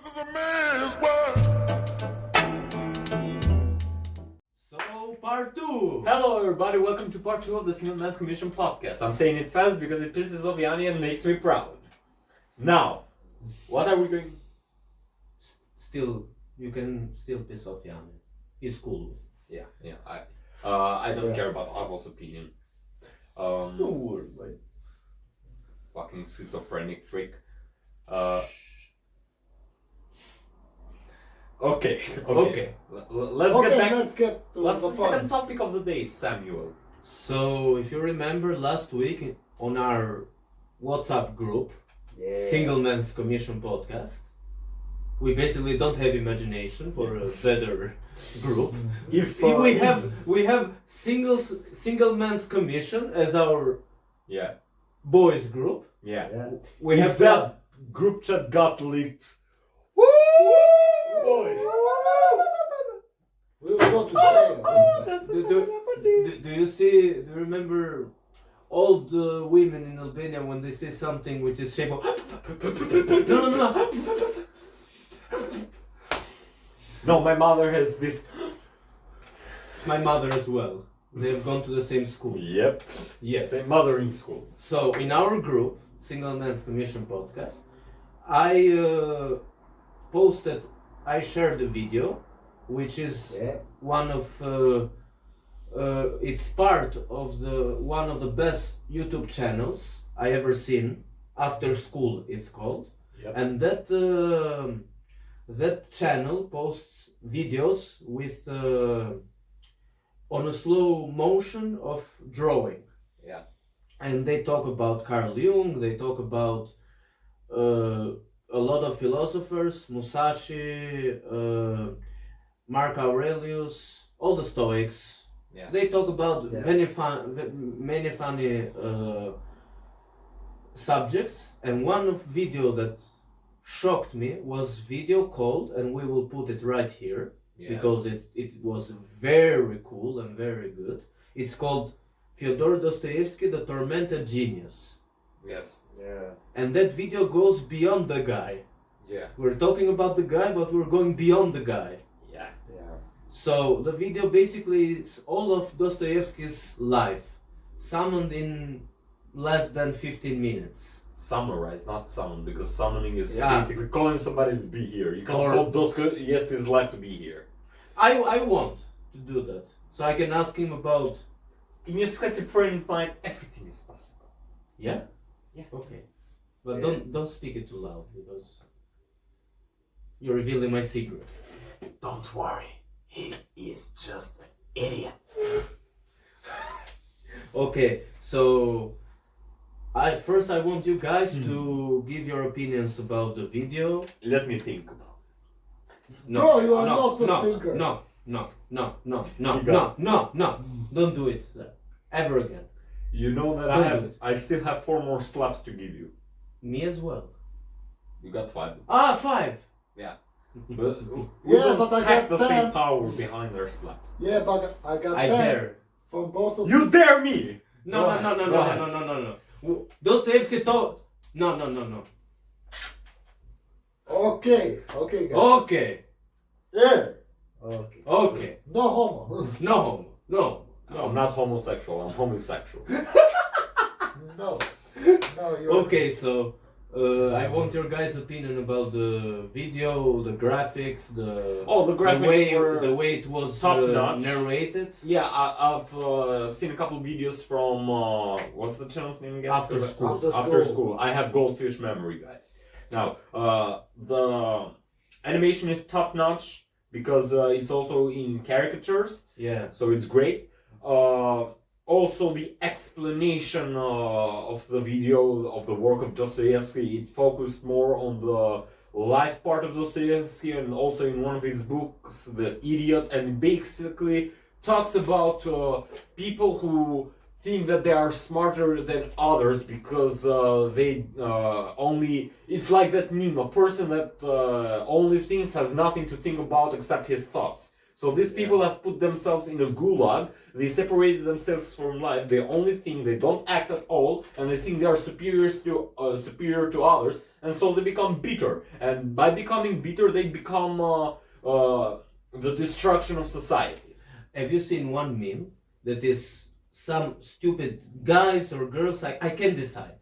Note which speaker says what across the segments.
Speaker 1: is a man's world.
Speaker 2: So, part 2!
Speaker 3: Hello everybody, welcome to part 2 of the Single Man's Commission podcast. I'm saying it fast because it pisses off Yanni and makes me proud. Now, what are we going...
Speaker 2: Still, you can still piss off Yanni. He's cool with it.
Speaker 3: Yeah, I don't care about Avos' opinion.
Speaker 2: Don't worry, mate.
Speaker 3: Fucking schizophrenic freak. Okay.
Speaker 4: Let's get to
Speaker 3: What's
Speaker 4: the
Speaker 3: the
Speaker 4: point.
Speaker 3: second topic of the day, Samuel?
Speaker 2: So, if you remember last week on our WhatsApp group,
Speaker 4: Yeah.
Speaker 2: Single Man's Commission podcast, we basically don't have imagination for a better group.
Speaker 3: If
Speaker 2: we have Single Man's Commission as our
Speaker 3: Yeah.
Speaker 2: boys group.
Speaker 3: Yeah.
Speaker 4: Yeah.
Speaker 2: We
Speaker 3: If
Speaker 2: have
Speaker 3: that group chat got leaked. Woo! Boy!
Speaker 4: We'll go to jail.
Speaker 3: That's the
Speaker 2: Do you remember all the women in Albania when they say something which is shameful? No.
Speaker 3: No, my mother has this.
Speaker 2: My mother as well. They've gone to the same school.
Speaker 3: Yep.
Speaker 2: Yes.
Speaker 3: Same mothering school.
Speaker 2: So in our group, Single Man's Commission podcast, I shared a video, which is
Speaker 4: Yeah.
Speaker 2: one of it's part of one of the best YouTube channels I ever seen. After School, it's called,
Speaker 3: Yep.
Speaker 2: and that channel posts videos with on a slow motion of drawing.
Speaker 3: Yeah.
Speaker 2: And they talk about Carl Jung, they talk about a lot of philosophers, Musashi, Mark Aurelius, all the Stoics.
Speaker 3: Yeah.
Speaker 2: They talk about
Speaker 4: Yeah.
Speaker 2: many funny subjects, and one of video that shocked me was video called, and we will put it right here,
Speaker 3: Yes.
Speaker 2: because it was very cool and very good. It's called Fyodor Dostoyevsky, The Tormented Genius.
Speaker 3: Yes.
Speaker 4: Yeah.
Speaker 2: And that video goes beyond the guy.
Speaker 3: Yeah.
Speaker 2: We're talking about the guy, but we're going beyond the guy.
Speaker 3: Yeah.
Speaker 4: Yes.
Speaker 2: So the video basically is all of Dostoevsky's life, summoned in less than 15 minutes.
Speaker 3: Summarize, not summon, because summoning is
Speaker 2: Yeah.
Speaker 3: basically calling somebody to be here. You can't
Speaker 2: Or-
Speaker 3: call Dostoyevsky's life to be here.
Speaker 2: I want to do that, so I can ask him about...
Speaker 3: In your schizophrenic mind, everything is possible.
Speaker 2: Yeah?
Speaker 3: Yeah.
Speaker 2: Okay. But
Speaker 4: Yeah.
Speaker 2: don't speak it too loud, because you're revealing my secret.
Speaker 3: Don't worry, he is just an idiot.
Speaker 2: Okay, so I want you guys to give your opinions about the video.
Speaker 3: Let me think about
Speaker 4: Bro, you are not a thinker.
Speaker 2: No,
Speaker 3: You got
Speaker 2: don't do it ever again.
Speaker 3: it. You know that
Speaker 2: Don't do it.
Speaker 3: I still have 4 more slaps to give you.
Speaker 2: Me as well.
Speaker 3: You got 5.
Speaker 2: 5.
Speaker 3: Yeah. But
Speaker 4: Yeah, but I
Speaker 3: have
Speaker 4: got
Speaker 3: the same
Speaker 4: 10.
Speaker 3: power behind their slaps.
Speaker 4: Yeah, but I got
Speaker 2: I
Speaker 4: 10
Speaker 2: dare.
Speaker 4: from both of
Speaker 3: You dare me!
Speaker 2: No.
Speaker 3: Go ahead.
Speaker 2: Dostoevsky thought. No.
Speaker 4: Okay, guys.
Speaker 2: Okay.
Speaker 4: Yeah. Okay.
Speaker 2: Okay.
Speaker 4: No homo.
Speaker 2: No homo. No.
Speaker 3: I'm not homosexual, I'm homosexual.
Speaker 4: No. No, you're...
Speaker 2: Okay, so I want your guys' opinion about the video, the graphics, the
Speaker 3: Graphics
Speaker 2: the way it was
Speaker 3: top-notch.
Speaker 2: narrated.
Speaker 3: Yeah, I've seen a couple videos from what's the channel's name again?
Speaker 2: After School.
Speaker 4: After
Speaker 3: School. I have goldfish memory, guys. Now, the animation is top notch because it's also in caricatures,
Speaker 2: Yeah.
Speaker 3: so it's great. Also, the explanation of the video of the work of Dostoevsky, it focused more on the life part of Dostoevsky, and also in one of his books, The Idiot, and basically talks about people who think that they are smarter than others because they only... It's like that meme, a person that only thinks has nothing to think about except his thoughts. So these people have put themselves in a gulag, they separated themselves from life, they only think, they don't act at all, and they think they are superior to others, and so they become bitter. And by becoming bitter, they become the destruction of society.
Speaker 2: Have you seen one meme that is some stupid guys or girls? I can decide.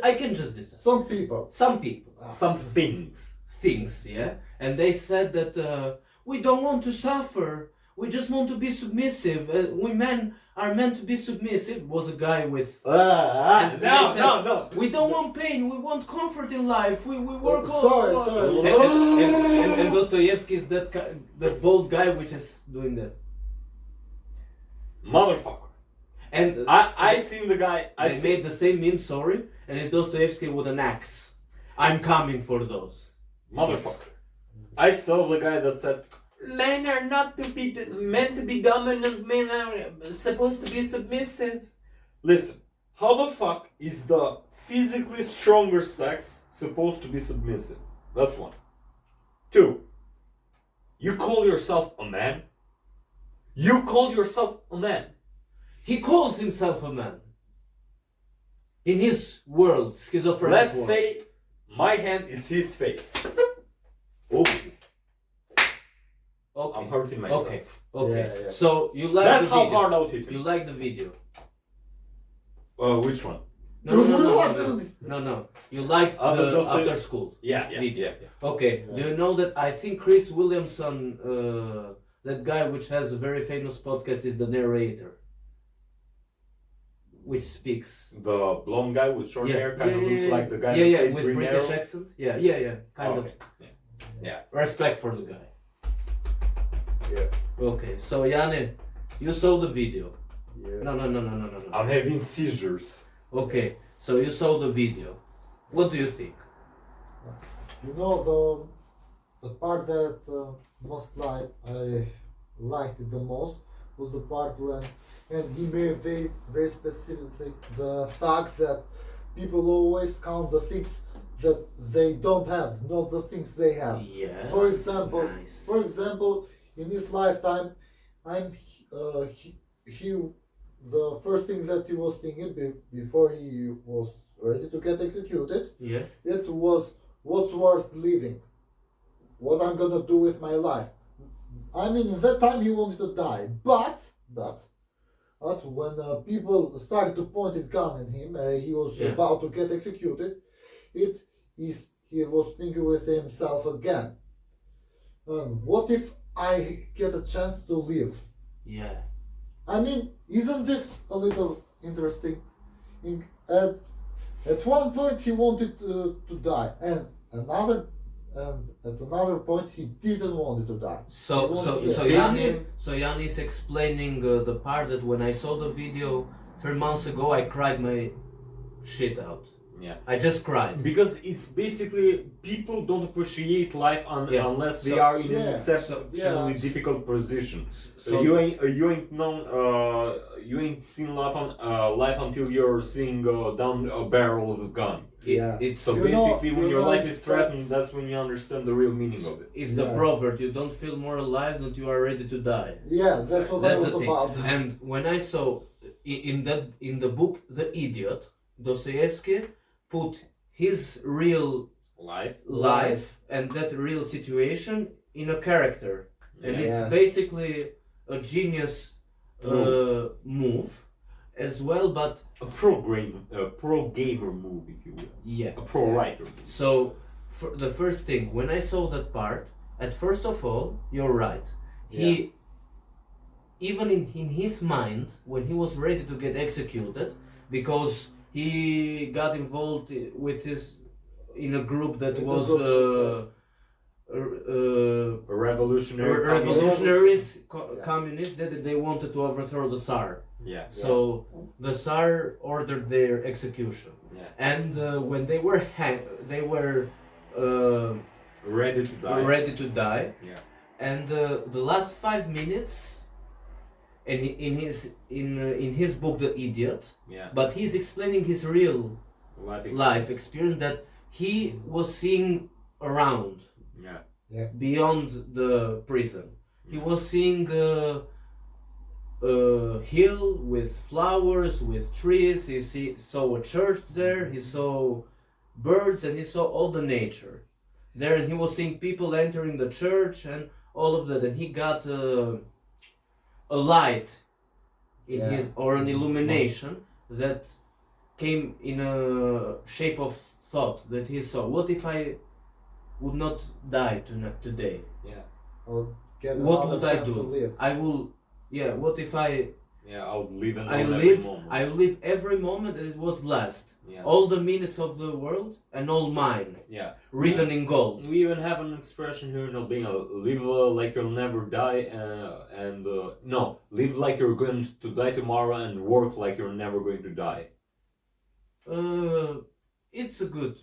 Speaker 2: I can just decide.
Speaker 4: Some people.
Speaker 2: Some people.
Speaker 3: Some things.
Speaker 2: Things, yeah? And they said that we don't want to suffer. We just want to be submissive. We men are meant to be submissive. Was a guy with... And they said,
Speaker 3: no.
Speaker 2: We don't want pain. We want comfort in life. We work
Speaker 4: Sorry.
Speaker 2: And Dostoyevsky is that bold guy which is doing that.
Speaker 3: Motherfucker.
Speaker 2: And
Speaker 3: I seen the guy.
Speaker 2: they made the same meme, sorry, and it's Dostoevsky with an axe. I'm coming for those.
Speaker 3: Motherfucker. I saw the guy that said, men are not to be meant to be dominant, men are supposed to be submissive. Listen, how the fuck is the physically stronger sex supposed to be submissive? That's one. Two, you call yourself a man? You call yourself a man?
Speaker 2: He calls himself a man. In his world, schizophrenic
Speaker 3: Let's
Speaker 2: world.
Speaker 3: say my hand is his face.
Speaker 2: Oh. Okay.
Speaker 3: I'm hurting myself.
Speaker 2: Okay.
Speaker 4: Yeah.
Speaker 2: So you like
Speaker 3: That's
Speaker 2: the
Speaker 3: how
Speaker 2: video.
Speaker 3: hard I would hit
Speaker 2: You
Speaker 3: me.
Speaker 2: like the video.
Speaker 3: Which one?
Speaker 2: No. You liked
Speaker 3: The
Speaker 2: the after school
Speaker 3: Yeah.
Speaker 2: video. Okay.
Speaker 4: Yeah.
Speaker 2: Do you know that I think Chris Williamson, that guy which has a very famous podcast, is the narrator, which speaks.
Speaker 3: The blonde guy with short hair kind of looks like the guy
Speaker 2: Yeah,
Speaker 3: that
Speaker 2: yeah,
Speaker 3: played
Speaker 2: with
Speaker 3: Green
Speaker 2: British
Speaker 3: Arrow.
Speaker 2: accent. Yeah, kind of.
Speaker 3: Okay. Yeah.
Speaker 2: Respect for the guy.
Speaker 4: Yeah.
Speaker 2: Okay, so Jane, you saw the video.
Speaker 4: Yeah.
Speaker 2: No.
Speaker 3: I'm having seizures.
Speaker 2: Okay, so you saw the video. What do you think?
Speaker 4: You know the part that I liked it the most was the part when, and he made very specific the fact that people always count the things that they don't have, not the things they have.
Speaker 2: Yes.
Speaker 4: For example,
Speaker 2: Nice.
Speaker 4: In his lifetime, the first thing that he was thinking before he was ready to get executed,
Speaker 2: Yeah.
Speaker 4: it was what's worth living, what I'm gonna do with my life. I mean, in that time he wanted to die, but when people started to point a gun at him, he was
Speaker 2: Yeah.
Speaker 4: about to get executed. He was thinking with himself again. What if I get a chance to live?
Speaker 2: Yeah.
Speaker 4: I mean, isn't this a little interesting? At one point he wanted to die, and at another point he didn't want to die.
Speaker 2: So Jan is explaining the part that when I saw the video 3 months ago, I cried my shit out.
Speaker 3: Yeah.
Speaker 2: I just cried.
Speaker 3: Because it's basically people don't appreciate life unless they
Speaker 2: So-
Speaker 3: are in an
Speaker 4: Yeah.
Speaker 3: exceptionally
Speaker 4: So-
Speaker 3: difficult position.
Speaker 2: So
Speaker 3: You ain't seen life until you're seeing down a barrel of a gun.
Speaker 4: Yeah.
Speaker 2: It's
Speaker 3: So
Speaker 4: You
Speaker 3: basically, when
Speaker 4: you
Speaker 3: your
Speaker 4: know,
Speaker 3: life is threatened,
Speaker 4: that's-
Speaker 3: that's when you understand the real meaning of it.
Speaker 2: it's the
Speaker 4: Yeah.
Speaker 2: proverb. You don't feel more alive than you are ready to die.
Speaker 4: Yeah, that's what
Speaker 2: That's
Speaker 4: I
Speaker 2: the
Speaker 4: was
Speaker 2: thing.
Speaker 4: about.
Speaker 2: And when I saw in the book The Idiot, Dostoevsky put his real life and that real situation in a character, and
Speaker 3: Yeah.
Speaker 2: it's
Speaker 4: Yes.
Speaker 2: basically a genius move as well. But
Speaker 3: pro gamer move, if you will,
Speaker 2: yeah,
Speaker 3: a pro writer.
Speaker 2: so the first thing when I saw that part, at first of all, you're right. He even in his mind, when he was ready to get executed, because he got involved with in a group that was revolutionaries, communists, that they wanted to overthrow the Tsar.
Speaker 3: Yeah.
Speaker 2: So the Tsar ordered their execution,
Speaker 3: Yeah.
Speaker 2: and when they were
Speaker 3: Ready to die.
Speaker 2: ready to die.
Speaker 3: Yeah.
Speaker 2: And the last 5 minutes, and in his book The Idiot,
Speaker 3: Yeah.
Speaker 2: but he's explaining his real life
Speaker 3: experience.
Speaker 2: experience that he was seeing around
Speaker 3: Yeah.
Speaker 2: beyond the prison. He was seeing a hill with flowers, with trees. Saw a church there. He saw birds and he saw all the nature there, and he was seeing people entering the church and all of that, and he got a light in
Speaker 4: Yeah.
Speaker 2: his, or an illumination that came in a shape of thought that he saw. What if I would not die today?
Speaker 3: Yeah.
Speaker 4: Or get
Speaker 2: What
Speaker 4: another
Speaker 2: would I
Speaker 4: chance to
Speaker 2: do?
Speaker 4: live.
Speaker 2: I will. Yeah. What if I
Speaker 3: I would live and
Speaker 2: I
Speaker 3: learn every
Speaker 2: live
Speaker 3: moment.
Speaker 2: I live every moment as it was last.
Speaker 3: Yeah.
Speaker 2: All the minutes of the world and all mine,
Speaker 3: Yeah.
Speaker 2: written in gold.
Speaker 3: We even have an expression here, being live like you'll never die, and no, live like you're going to die tomorrow, and work like you're never going to die.
Speaker 2: It's a good.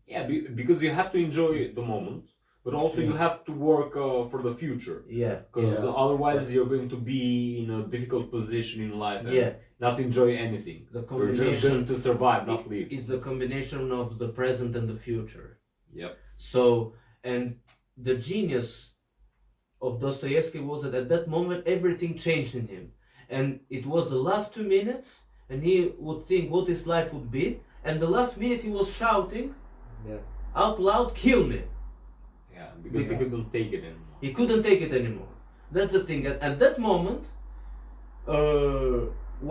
Speaker 3: Yeah, because you have to enjoy the moment, but also you have to work for the future.
Speaker 2: Yeah.
Speaker 3: Because
Speaker 2: Yeah.
Speaker 3: otherwise you're going to be in a difficult position in life and
Speaker 2: Yeah.
Speaker 3: not enjoy anything.
Speaker 2: The
Speaker 3: You're just
Speaker 2: combination
Speaker 3: going to survive, not live.
Speaker 2: is the combination of the present and the future.
Speaker 3: Yep.
Speaker 2: So, and the genius of Dostoevsky was that at that moment everything changed in him, and it was the last 2 minutes, and he would think what his life would be, and the last minute he was shouting
Speaker 4: Yeah.
Speaker 2: out loud, "Kill me!"
Speaker 3: Yeah, because he couldn't take it anymore.
Speaker 2: He couldn't take it anymore. That's the thing. At that moment,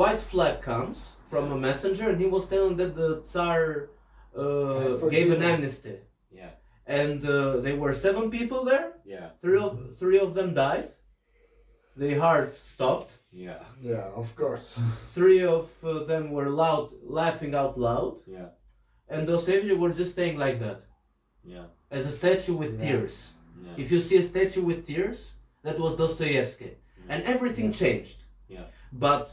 Speaker 2: white flag comes from a messenger, and he was telling that the Tsar gave an amnesty.
Speaker 3: Yeah.
Speaker 2: And there were 7 people there.
Speaker 3: Yeah.
Speaker 2: Three of them died. Their heart stopped.
Speaker 3: Yeah.
Speaker 4: Yeah, of course.
Speaker 2: 3 of them were laughing out loud.
Speaker 3: Yeah.
Speaker 2: And Dostoevsky were just staying like that,
Speaker 3: Yeah.
Speaker 2: as a statue with
Speaker 4: Yeah.
Speaker 2: tears.
Speaker 3: Yeah.
Speaker 2: If you see a statue with tears, that was Dostoevsky. And everything changed.
Speaker 3: Yeah.
Speaker 2: But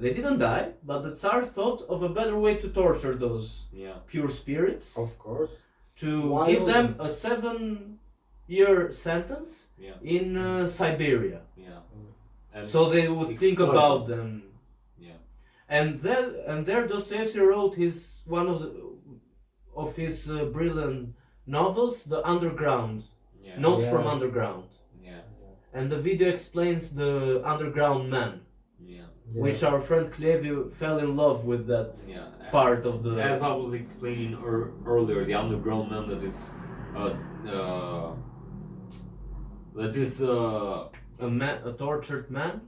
Speaker 2: they didn't die, but the Tsar thought of a better way to torture those
Speaker 3: Yeah.
Speaker 2: pure spirits,
Speaker 4: Of course.
Speaker 2: to
Speaker 4: Why
Speaker 2: give them
Speaker 4: wouldn't-
Speaker 2: a 7-year sentence
Speaker 3: Yeah.
Speaker 2: in Siberia.
Speaker 3: Yeah. And
Speaker 2: So they would think
Speaker 3: exploit
Speaker 2: about
Speaker 3: them.
Speaker 2: them.
Speaker 3: Yeah.
Speaker 2: And there Dostoevsky wrote one of his brilliant novels, The Underground,
Speaker 3: Yeah.
Speaker 2: Notes from
Speaker 4: Yes.
Speaker 2: Underground.
Speaker 3: Yeah.
Speaker 2: And the video explains the underground man,
Speaker 3: Yeah.
Speaker 4: Yeah.
Speaker 2: which our friend Clevi fell in love with that
Speaker 3: Yeah.
Speaker 2: part of the.
Speaker 3: As I was explaining earlier, the underground man that is
Speaker 2: a tortured man.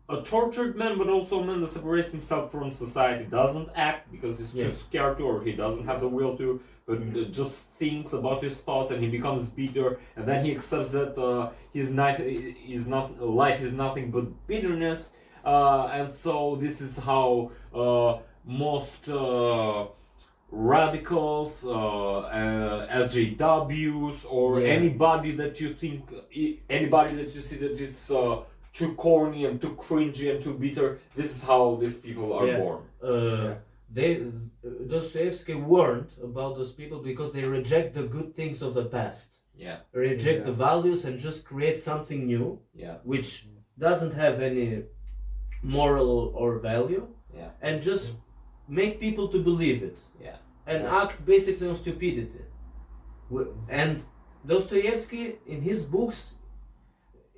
Speaker 3: a tortured man, but also a man that separates himself from society, doesn't act because he's
Speaker 2: Yeah.
Speaker 3: too scared to, or he doesn't have the will to, but just thinks about his thoughts, and he becomes bitter, and then he accepts that life is nothing but bitterness, and so this is how most radicals, SJWs, or
Speaker 2: Yeah.
Speaker 3: anybody that you see that is too corny and too cringy and too bitter, this is how these people are
Speaker 2: Yeah.
Speaker 3: born.
Speaker 2: Dostoevsky warned about those people because they reject the good things of the past,
Speaker 3: Yeah,
Speaker 2: reject the
Speaker 4: Yeah.
Speaker 2: values, and just create something new,
Speaker 3: yeah,
Speaker 2: which doesn't have any moral or value,
Speaker 3: yeah,
Speaker 2: and just make people to believe it,
Speaker 3: yeah,
Speaker 2: and
Speaker 4: Yeah.
Speaker 2: act basically on stupidity. And Dostoevsky, in his books,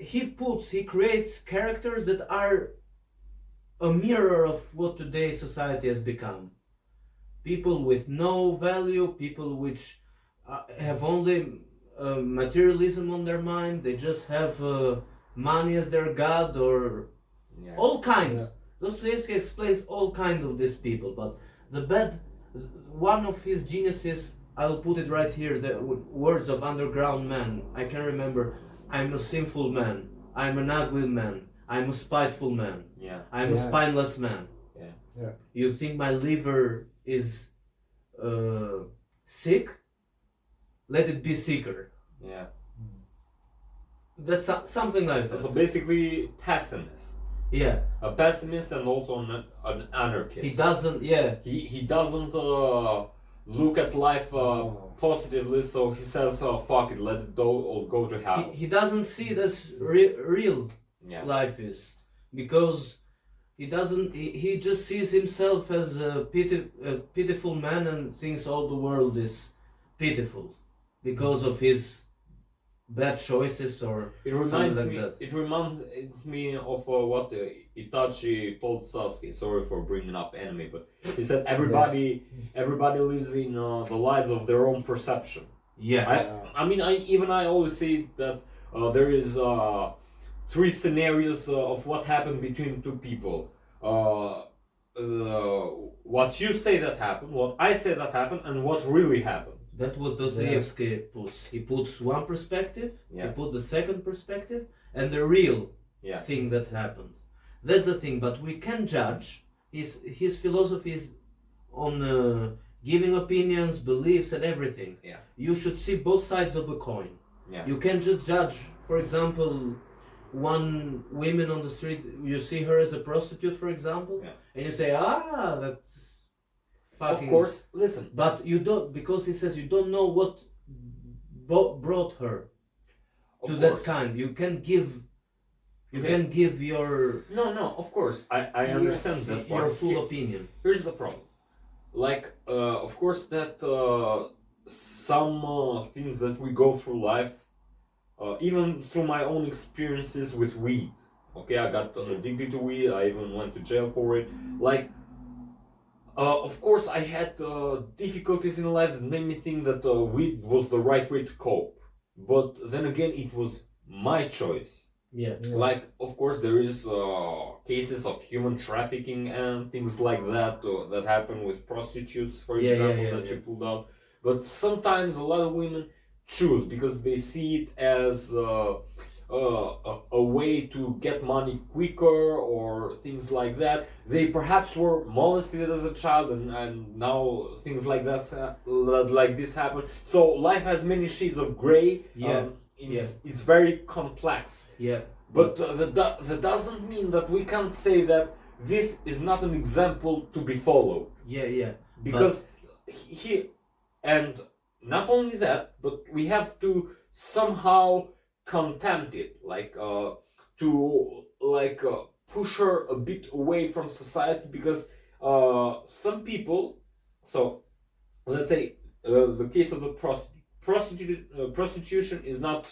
Speaker 2: he creates characters that are a mirror of what today's society has become. People with no value, people which have only materialism on their mind, they just have money as their god, or
Speaker 3: yeah.
Speaker 2: all kinds.
Speaker 4: Yeah.
Speaker 2: Dostoevsky explains all kinds of these people, but one of his geniuses, I'll put it right here, the words of Underground Man, I can remember, "I'm a sinful man, I'm an ugly man, I'm a spiteful man,
Speaker 3: Yeah,
Speaker 2: I'm a
Speaker 4: Yeah.
Speaker 2: spineless man.
Speaker 3: yeah,
Speaker 4: Yeah.
Speaker 2: You think my liver is sick? Let it be sicker."
Speaker 3: yeah.
Speaker 2: That's something like that.
Speaker 3: So basically, pessimist,
Speaker 2: Yeah,
Speaker 3: a pessimist, and also an anarchist.
Speaker 2: he doesn't. Yeah,
Speaker 3: He doesn't look at life
Speaker 4: No.
Speaker 3: positively, so he says, "Fuck it, let it go to hell."
Speaker 2: he doesn't see that's real
Speaker 3: Yeah,
Speaker 2: life is, because he just sees himself as a pitiful man and thinks all the world is pitiful because of his bad choices or
Speaker 3: It
Speaker 2: something
Speaker 3: reminds
Speaker 2: like
Speaker 3: me.
Speaker 2: that.
Speaker 3: It reminds me of what Itachi told Sasuke. Sorry for bringing up anime, but he said everybody lives in the lies of their own perception.
Speaker 2: Yeah,
Speaker 3: I mean, I always say that there is three scenarios of what happened between two people. What you say that happened, what I say that happened, and what really happened.
Speaker 2: that was Dostoevsky puts. He puts one perspective, he
Speaker 3: Yeah.
Speaker 2: puts the second perspective, and the real
Speaker 3: Yeah.
Speaker 2: thing that happened. That's the thing, but we can judge. His philosophy is on giving opinions, beliefs, and everything.
Speaker 3: Yeah.
Speaker 2: You should see both sides of the coin.
Speaker 3: Yeah.
Speaker 2: You can't just judge, for example, one woman on the street, you see her as a prostitute, for example,
Speaker 3: Yeah.
Speaker 2: and you say, that's fucking...
Speaker 3: Of course, listen.
Speaker 2: But you don't, because he says you don't know what brought her
Speaker 3: Of
Speaker 2: to
Speaker 3: course.
Speaker 2: that kind. You can give... You
Speaker 3: Okay.
Speaker 2: can give your
Speaker 3: No, of course. I understand that
Speaker 2: your
Speaker 3: part.
Speaker 2: full opinion.
Speaker 3: Here's the problem. Like, of course, that some things that we go through life, even through my own experiences with weed. Okay, I got addicted to weed. I even went to jail for it. Like, of course, I had difficulties in life that made me think that weed was the right way to cope. But then again, it was my choice.
Speaker 2: Yeah.
Speaker 3: Like, of course, there is cases of human trafficking and things like that that happen with prostitutes, for example, that you pulled out. But sometimes a lot of women choose because they see it as a way to get money quicker or things like that. They perhaps were molested as a child and now things like that like this happen. So life has many shades of gray.
Speaker 2: Yeah.
Speaker 3: It's very complex.
Speaker 2: Yeah.
Speaker 3: But that doesn't mean that we can't say that this is not an example to be followed.
Speaker 2: Yeah.
Speaker 3: Because he, and not only that, but we have to somehow contempt it, like push her a bit away from society, because some people, so let's say the case of the prostitution is not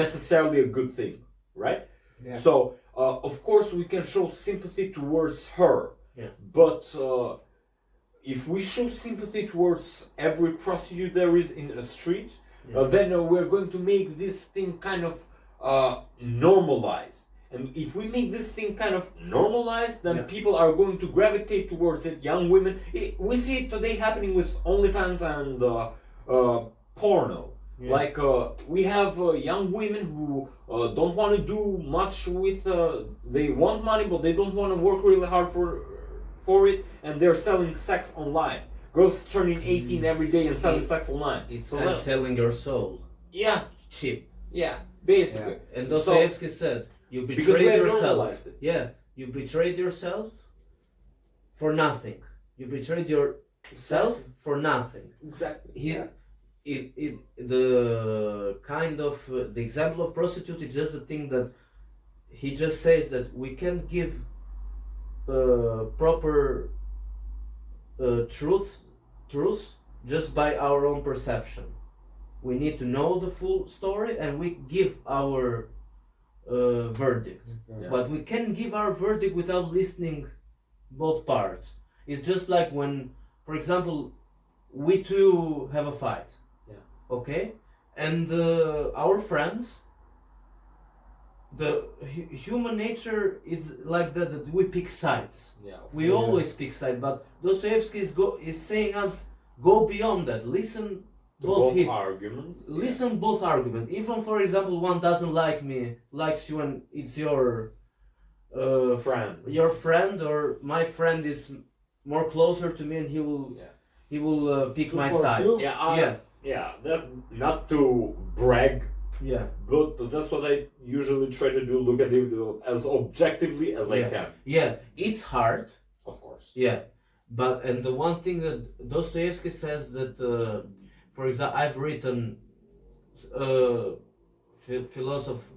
Speaker 3: necessarily a good thing, right?
Speaker 4: Yeah.
Speaker 3: So of course we can show sympathy towards her, but if we show sympathy towards every prostitute there is in a street, then we're going to make this thing kind of normalized. And if we make this thing kind of normalized, then people are going to gravitate towards it. Young women, we see it today happening with OnlyFans and porno. Yeah. Like we have young women who don't want to do much with. They want money, but they don't want to work really hard for it, and they're selling sex online. Girls turning 18 every day and selling sex online.
Speaker 2: It's
Speaker 3: so
Speaker 2: like selling your soul.
Speaker 3: Yeah.
Speaker 2: Cheap.
Speaker 3: Yeah. Basically.
Speaker 2: Yeah. And Dostoevsky said, "You betrayed yourself." Yeah. You betrayed yourself for nothing. You betrayed yourself for nothing.
Speaker 3: Exactly.
Speaker 2: The kind of the example of prostitute is just the thing that he just says that we can't give proper truth just by our own perception. We need to know the full story and we give our verdict. But we can't give our verdict without listening both parts. It's just like when, for example, we two have a fight. Okay, and our friends, the human nature is like that we pick sides. We always pick sides, but Dostoevsky is saying us go beyond that. Listen both
Speaker 3: arguments.
Speaker 2: Listen both arguments. Even, for example, one doesn't like me, likes you, and it's your
Speaker 3: friend.
Speaker 2: Your friend, or my friend is more closer to me, and he will pick my side.
Speaker 3: Yeah, that not to brag.
Speaker 2: Yeah.
Speaker 3: But that's what I usually try to do. Look at it as objectively as I can.
Speaker 2: Yeah, it's hard.
Speaker 3: Of course.
Speaker 2: Yeah, but and the one thing that Dostoevsky says that, for example, I've written philosophy.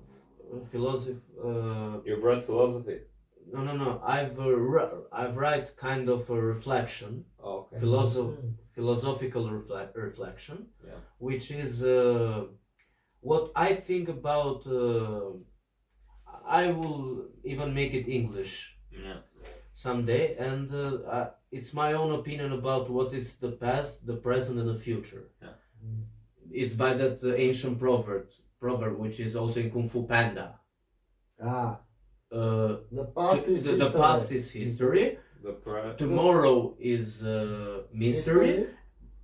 Speaker 3: You've read philosophy.
Speaker 2: No. I've write kind of a reflection.
Speaker 3: Oh, okay.
Speaker 2: Philosophical reflection, which is what I think about. I will even make it English
Speaker 3: Yeah.
Speaker 2: someday, and it's my own opinion about what is the past, the present, and the future.
Speaker 3: Yeah.
Speaker 2: It's by that ancient proverb, which is also in Kung Fu Panda.
Speaker 4: Ah,
Speaker 2: Uh,
Speaker 4: the past is history.
Speaker 2: the past is history.
Speaker 3: The
Speaker 2: Tomorrow is mystery,
Speaker 4: History.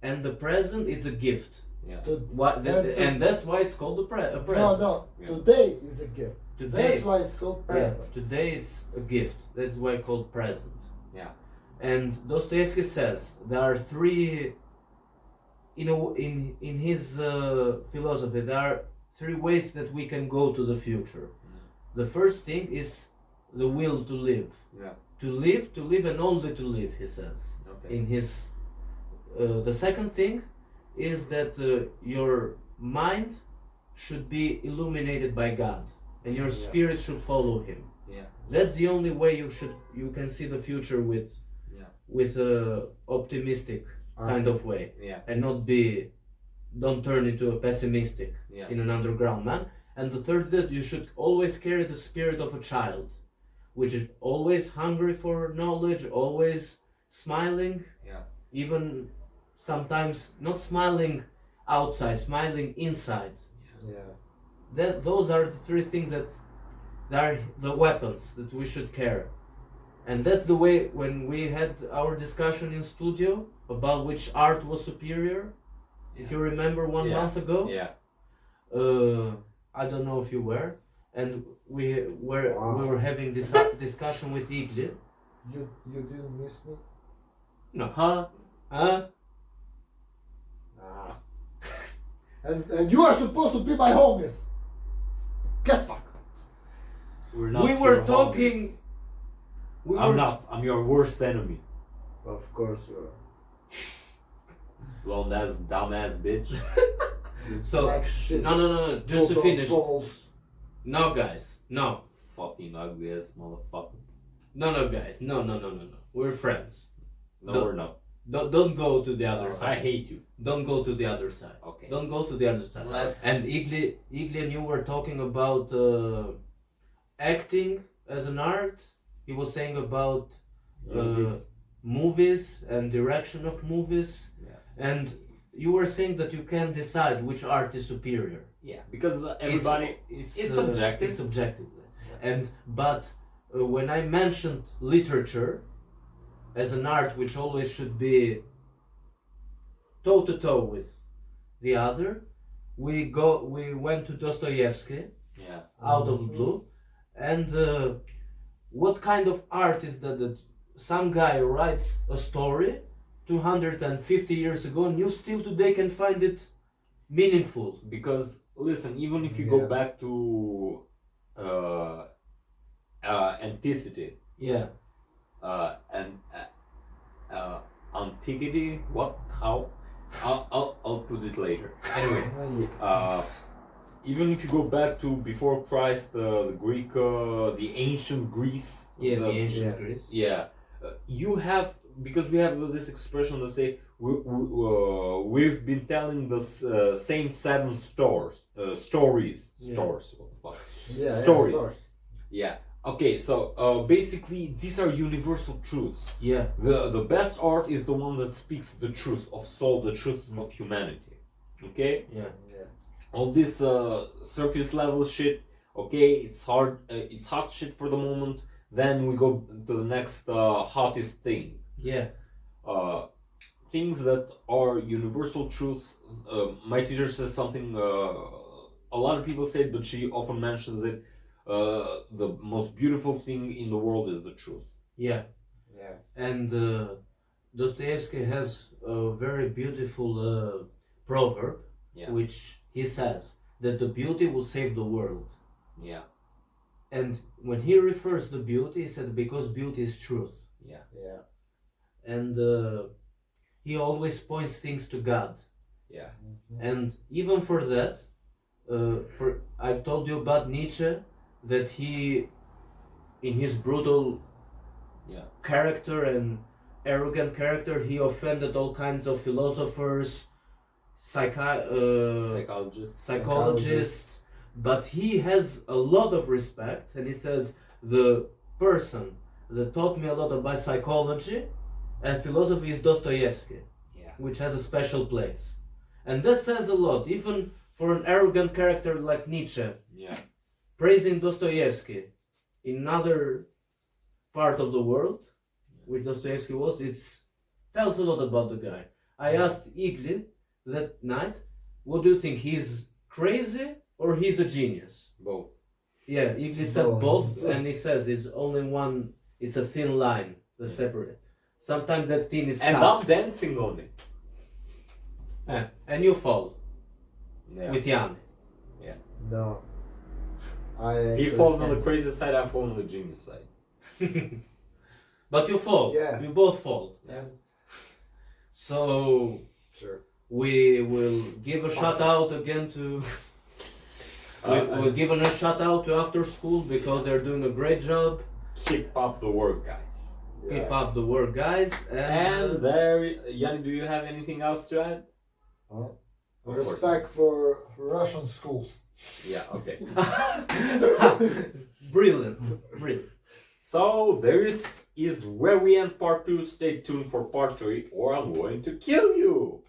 Speaker 2: and the present is a gift.
Speaker 3: yeah.
Speaker 4: To-
Speaker 2: And that's why it's called a
Speaker 4: No,
Speaker 2: present.
Speaker 4: no.
Speaker 3: Yeah.
Speaker 4: Today is a gift.
Speaker 2: Today,
Speaker 4: That's why it's called
Speaker 2: yeah,
Speaker 4: present.
Speaker 2: today is a gift. That's why it's called present.
Speaker 3: Yeah.
Speaker 2: And Dostoevsky says there are three. In his philosophy, there are three ways that we can go to the future. The first thing is the will to live.
Speaker 3: Yeah.
Speaker 2: To live, and only to live. He says.
Speaker 3: Okay.
Speaker 2: In his, the second thing is that your mind should be illuminated by God, and your
Speaker 4: Yeah.
Speaker 2: spirit should follow Him.
Speaker 3: Yeah.
Speaker 2: That's the only way you can see the future with a optimistic kind of way,
Speaker 3: Yeah.
Speaker 2: and don't turn into a pessimistic
Speaker 3: Yeah.
Speaker 2: in an underground man. And the third, that you should always carry the spirit of a child, which is always hungry for knowledge, always smiling,
Speaker 3: Yeah.
Speaker 2: even sometimes not smiling outside, smiling inside.
Speaker 4: Yeah.
Speaker 2: Those are the three things that are the weapons that we should carry. And that's the way when we had our discussion in studio about which art was superior, if you remember one
Speaker 3: Yeah.
Speaker 2: month ago.
Speaker 3: Yeah.
Speaker 2: I don't know if you were, and we
Speaker 4: Wow.
Speaker 2: were having this discussion with Igli.
Speaker 4: You didn't miss me?
Speaker 2: No, huh?
Speaker 4: Ah. And you are supposed to be my homies. Get fuck.
Speaker 3: We're not
Speaker 2: We were
Speaker 3: your
Speaker 2: talking.
Speaker 3: homies.
Speaker 2: We
Speaker 3: I'm
Speaker 2: were,
Speaker 3: not. I'm your worst enemy.
Speaker 4: Of course you are.
Speaker 3: Blonde ass, dumb ass bitch.
Speaker 2: So
Speaker 4: Like shit.
Speaker 2: no, just to
Speaker 4: Bulldog
Speaker 2: finish.
Speaker 4: balls.
Speaker 2: No, guys, no,
Speaker 3: Fucking ugly ass motherfucker.
Speaker 2: no, guys, no. We're friends.
Speaker 3: No,
Speaker 2: Don't-
Speaker 3: we're not.
Speaker 2: Don't go to the other
Speaker 3: I
Speaker 2: side.
Speaker 3: hate you.
Speaker 2: Don't go to the other side.
Speaker 3: Okay.
Speaker 2: Don't go to the other side.
Speaker 3: Let's-
Speaker 2: And Igli and you were talking about acting as an art. He was saying about
Speaker 3: Movies.
Speaker 2: movies and direction of movies.
Speaker 3: Yeah.
Speaker 2: And you were saying that you can decide which art is superior.
Speaker 3: Yeah. Because everybody. It's subjective.
Speaker 2: It's subjective. And but when I mentioned literature as an art which always should be toe to toe with the other, we went to Dostoyevsky
Speaker 3: Yeah.
Speaker 2: out of the blue, and what kind of art is that some guy writes a story 250 years ago and you still today can find it meaningful?
Speaker 3: Because listen, even if you go
Speaker 4: Yeah.
Speaker 3: back to antiquity
Speaker 2: Yeah,
Speaker 3: and antiquity, what? How? I'll put it later. Anyway, even if you go back to before Christ, the Greek, the ancient Greece.
Speaker 2: the ancient
Speaker 4: Yeah.
Speaker 2: Greece.
Speaker 3: Yeah, you have, because we have this expression that say we've been telling the same seven stories.
Speaker 2: Yeah.
Speaker 3: Stores. What the fuck?
Speaker 4: Yeah,
Speaker 3: Stories.
Speaker 4: Yeah,
Speaker 3: Yeah. Okay. So basically, these are universal truths.
Speaker 2: Yeah,
Speaker 3: The best art is the one that speaks the truth of soul, the truth of humanity. Okay.
Speaker 2: yeah,
Speaker 4: Yeah.
Speaker 3: All this surface level shit. Okay, it's hard. It's hot shit for the moment. Then we go to the next hottest thing.
Speaker 2: yeah,
Speaker 3: Things that are universal truths. My teacher says something. A lot of people say, but she often mentions it. The most beautiful thing in the world is the truth.
Speaker 2: yeah.
Speaker 4: Yeah.
Speaker 2: And Dostoevsky has a very beautiful proverb,
Speaker 3: Yeah.
Speaker 2: which he says that the beauty will save the world.
Speaker 3: Yeah.
Speaker 2: And when he refers to beauty, he said because beauty is truth.
Speaker 3: Yeah.
Speaker 4: Yeah.
Speaker 2: And he always points things to God.
Speaker 3: Yeah.
Speaker 2: And even for that, I've told you about Nietzsche, that he, in his brutal
Speaker 3: Yeah.
Speaker 2: character and arrogant character, he offended all kinds of philosophers, psychologists, but he has a lot of respect, and he says the person that taught me a lot about psychology and philosophy is Dostoyevsky,
Speaker 3: Yeah.
Speaker 2: which has a special place. And that says a lot, even for an arrogant character like Nietzsche,
Speaker 3: Yeah.
Speaker 2: praising Dostoevsky in another part of the world, which Dostoevsky was, it tells a lot about the guy. I asked Igli that night, what do you think, he's crazy or he's a genius?
Speaker 3: Both.
Speaker 2: Yeah, Igli said
Speaker 4: Both.
Speaker 2: both, and he says it's only one, it's a thin line that separate. Sometimes that thin is
Speaker 3: And
Speaker 2: cut.
Speaker 3: I'm dancing on it.
Speaker 2: And you fall
Speaker 3: Yeah.
Speaker 2: with Jan.
Speaker 4: No.
Speaker 3: He falls on the crazy side, I fall on the genius side.
Speaker 2: But you fall.
Speaker 4: Yeah.
Speaker 2: You both fall.
Speaker 4: And
Speaker 2: So
Speaker 4: sure.
Speaker 2: we will give a shout out again to we're giving a shout out to After School because they're doing a great job.
Speaker 3: Keep up the work, guys.
Speaker 2: Keep up the work, guys.
Speaker 3: And there, Yanni, do you have anything else to add?
Speaker 4: Huh?
Speaker 3: Of course.
Speaker 4: Respect for Russian schools.
Speaker 3: Yeah, okay.
Speaker 2: Brilliant.
Speaker 3: So, is where we end part 2. Stay tuned for part 3 or I'm going to kill you.